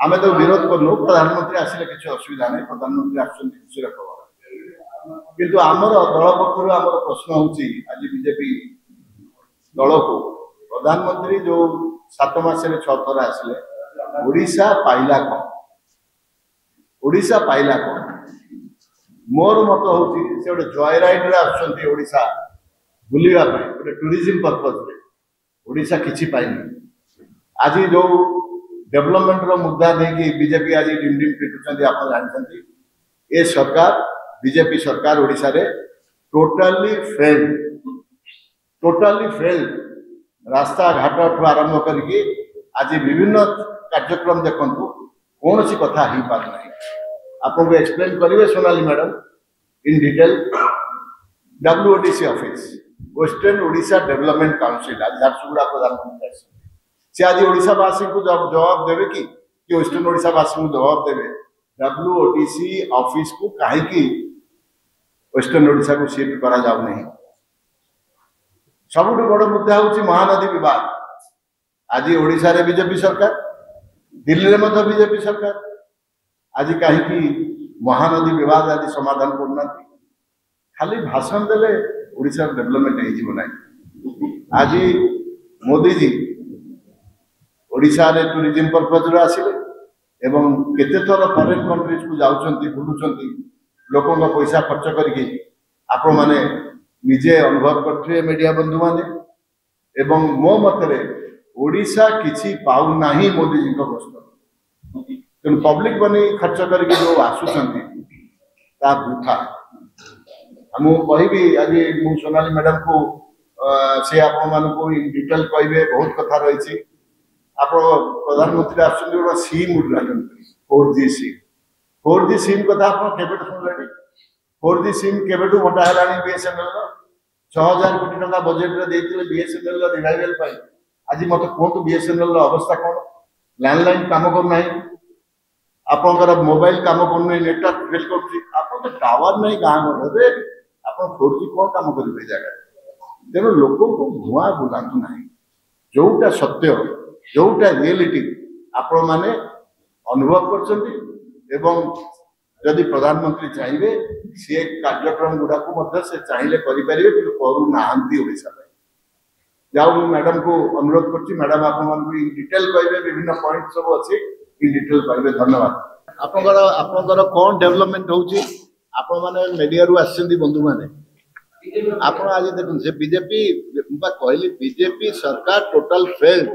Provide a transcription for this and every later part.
आमे तो विरोध करनु प्रधानमंत्री आसिले किसी असुविधा नहीं प्रधानमंत्री आछन खुशी खबर किंतु आमर दल पक्षर आमर प्रश्न होची आज बीजेपी दल को प्रधानमंत्री जो 7 मासरे 6 थर आसिले ओडिशा पाइला कौन ओडिशा पाइला कौन मोर मत होची से गोटे जॉय राइड रे आछंती ओडिशा बुलिबा पय गोटे टूरिज्म पर्पस रे ओडिशा किछि पाइनी आज जो डेवलपमेंट रो मुद्दा नहीं कि बीजेपी आज डिम डिम पिटुचंदी आप जानते ए सरकार बीजेपी सरकार ओडिशा रे टोटली फेल्ड रास्ता घाट ठू आरंभ करके आज विभिन्न कार्यक्रम देखंतु कौन सी कथा ही पार नहीं आपको एक्सप्लेन करिवे Sonali madam in detail WOTC office western Odisha development council आज झारसुगुड़ा प्रधानमंत्री से आज ओडिशावासी को जवाब देवे कि वेस्टर्न ओडिशावासी को जवाब देवे WOTC ऑफिस को कहीं वेस्टर्न ओडिशा को शिफ्ट करा जाऊ नहीं सबुठ बड़ मुद्दा हूँ महानदी विवाद आज ओडिशा रे बीजेपी सरकार दिल्ली में बीजेपी सरकार आज कहीं महानदी विवाद आज समाधान करना खाली भाषण देले ओडिशा डेवलपमेंट हो ना आज मोदी जी ओडिशा रे टूरिज्म पर्पज रे आसिले एवं केते थर फॉरेन कंट्रीज को जाउछंती बुलुछंती लोकों का पैसा खर्च करके आपण माने निजे अनुभव करथिए मीडिया बंधु माने एवं मो मतरे ओडिशा किछि पाउ नाही मोदी जी को गस्त तेन पब्लिक बनी खर्च करके जो आसुछंती ता बुथा हम कहबी आज मु सोनाली मैडम को से आपण मान को इन डिटेल कहबे बहुत कथा रही आप प्रधानमंत्री आसुछंती सिम उद्घाटन 4G सिम कथा आप केबेट सुनले 4G सिम केबेटू बंटा हेलानी BSNL 6000 कोटी टका बजेट रे देथिले BSNL रिवाइवल पाई आज मत कोन BSNL अवस्था कोन लैंडलाइन काम कर नाही आपनकर मोबाइल काम कर नाही नेटवर्क फेल करछि आपन तो टावर नहीं गांव रे आपन 4G कोन काम करिवे जागा तेनो लोगों को धुआ बुलांतु नाही जोटा सत्य जोटा रियलिटी आपण माने अनुभव करछंती एवं यदि प्रधानमंत्री चाहिए सी कार्यक्रम गुड़ा को से चाहिए करें कि करू नाहंती ओडिशा में जाऊ मैडम को अनुरोध करछि मैडम आपन इन डिटेल कहबे विभिन्न पॉइंट सब अछि इन डिटेल कहबे धन्यवाद आपनकर कोन डेवलपमेंट होउछि आपण माने मीडिया रु आछंती बंधु माने आपण आज देखुन से बीजेपी कहली बीजेपी सरकार टोटल फेल्ड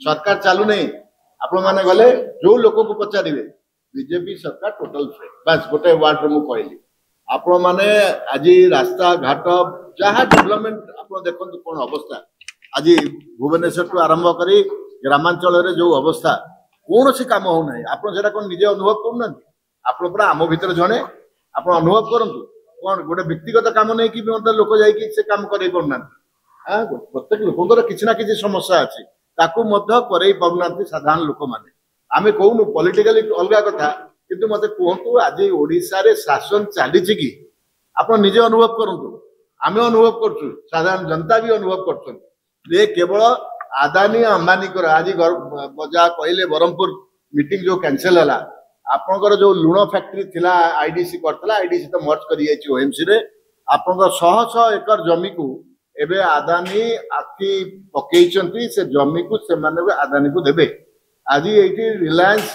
सरकार चालू नहीं आपण माने गले जो लोक को पचारिबे बीजेपी सरकार टोटल फेल्ड बस गोटे वार्ड रे मु कहली आपण माने आज रास्ता घाट जहाँ डेवलपमेंट आपण देखंतु कोन अवस्था आज भुवनेश्वर टू आरंभ करी ग्रामांचल रे जो अवस्था कौन सी काम हो ना आपण सेटा कोन निजे अनुभव करना आपण पूरा आम भीतर जणे आपण अनुभव करंतु कोन गोटे व्यक्तिगत काम नहीं कि लोक जाई से काम करे पड़ना प्रत्येक लोकंर किसी ना किसी समस्या अच्छी ताकू मध्य करे पड़ना साधारण लोक माने आमे कहूनु पॉलिटिकली अलग कथा किंतु मते कहतु आज ओडिशा रे शासन चली कि आप निजे अनुभव करंतु आमे अनुभव करछु साधारण जनता भी अनुभव करछन जे केवल आदानी अंबानी कर आज बजा कहले बरहमपुर मीटिंग जो कैंसिल हला आपनकर जो लुण फैक्ट्री थिला आईडीसी करतला आईडीसी तो मर्ज करि जायछि ओएमसी रे आपनकर 100 एकर जमी को एबे आदानी आखि पकेइचंती से जमी को से माने आदानी को देबे आज एठी रिलायंस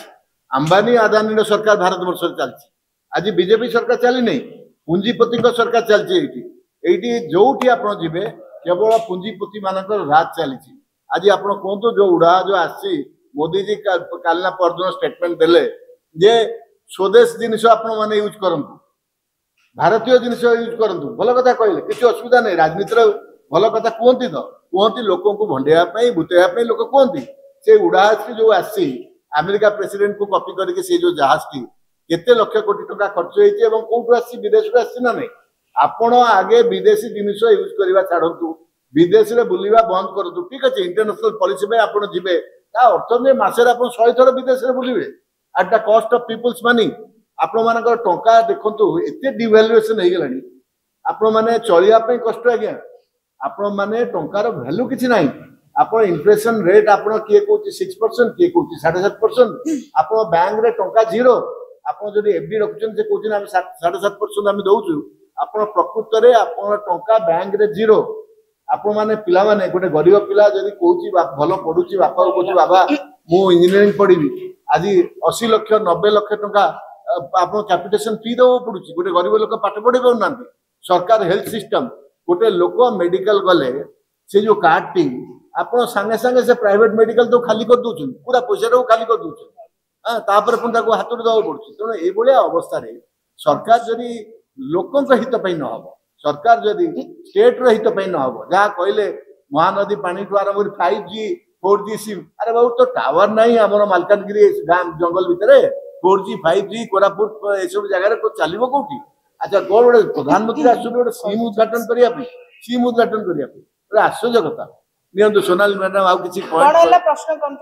अंबानी आदानी रो सरकार भारत वर्ष चलछि आज बीजेपी सरकार चली नहीं पुंजीपति को सरकार चलछि एठी जोठी आपण जिबे केवल पुंजीपति मानकर राज चली आज आपण कोंतो जो उड़ा जो आसी मोदी जी कालना परदिन स्टेटमेंट देले जे स्वदेश जिनिस आपण माने यूज करंतु भारतीय जिनिस यूज करंतु भल कथा कहले किछ असुविधा नहीं राजनीति भल कथा कहती लोक को भंडेया बुतेया लोक कहती से उड़ाज जो आसी अमेरिका प्रेसिडेंट को कॉपी करके से जो जहाज टी केते लक्ष कोटी टका खर्च होइछि एवं कोठु आसी विदेश रो आसी ना नहीं आपण आगे विदेशी जिनिस यूज करबा छाड़ंतु विदेश रे बुलिबा बंद करतु ठीक अछि इंटरनेशनल पॉलिसी में आपण जिबे ता अर्थ में मासे आपण 100 थर विदेश रे बुलिबे at the cost of people's money आपण मानकर टंका देखंतु एते डिवैल्यूएशन हो गलानी आपण माने चलिया पे कष्ट आज्ञा आपण माने टंकार वैल्यू किछि नाही आप इन्फ्लेशन रेट आप किए कौन 6% किए कौन 7.5%। आप बैंक रे टंका जीरो आप जो एफडी रखुन से कहते 7.5% आम दौचु आप प्रकृत में आप टंका बैंक रे जीरो। आपण मैंने पिला माने गोटे गरीब पिला जदि कहूँ भल पढ़ुची बापा कहूँ बाबा मु इंजीनियरिंग पढ़ी आज 80 लाख 90 लाख टंका आप कैपिटेशन फी देव पड़ू गोटे गरीब लोक पाठ पढ़ी पाना सरकार हेल्थ सिस्टम गोटे लोक मेडिकल गले से जो कार्ड टी आप सांगे सांगे से प्राइवेट मेडिकल तो खाली कर दौर पूरा पैसा खाली कर दौर तापर हाथ दवा पड़ू तेणु ये अवस्था सरकार जदि लोकों हित न हम सरकार जदि स्टेट हित न हम जहाँ कहले महानदी पानी ठू आरंभ 5G 4G सिम अरे बाबू तो टावर नहीं आम मालकानगिरी गाँ जंगल भितर 4G 5G कोरापुट ये सब जगह चलो कौटी। अच्छा कौन गोटे प्रधानमंत्री आसुन गोटे सिम उद्घाटन करने सिम उद्घाटन करने आश्चर्य कथा नियंतु सोनाली मैडम आउ किसी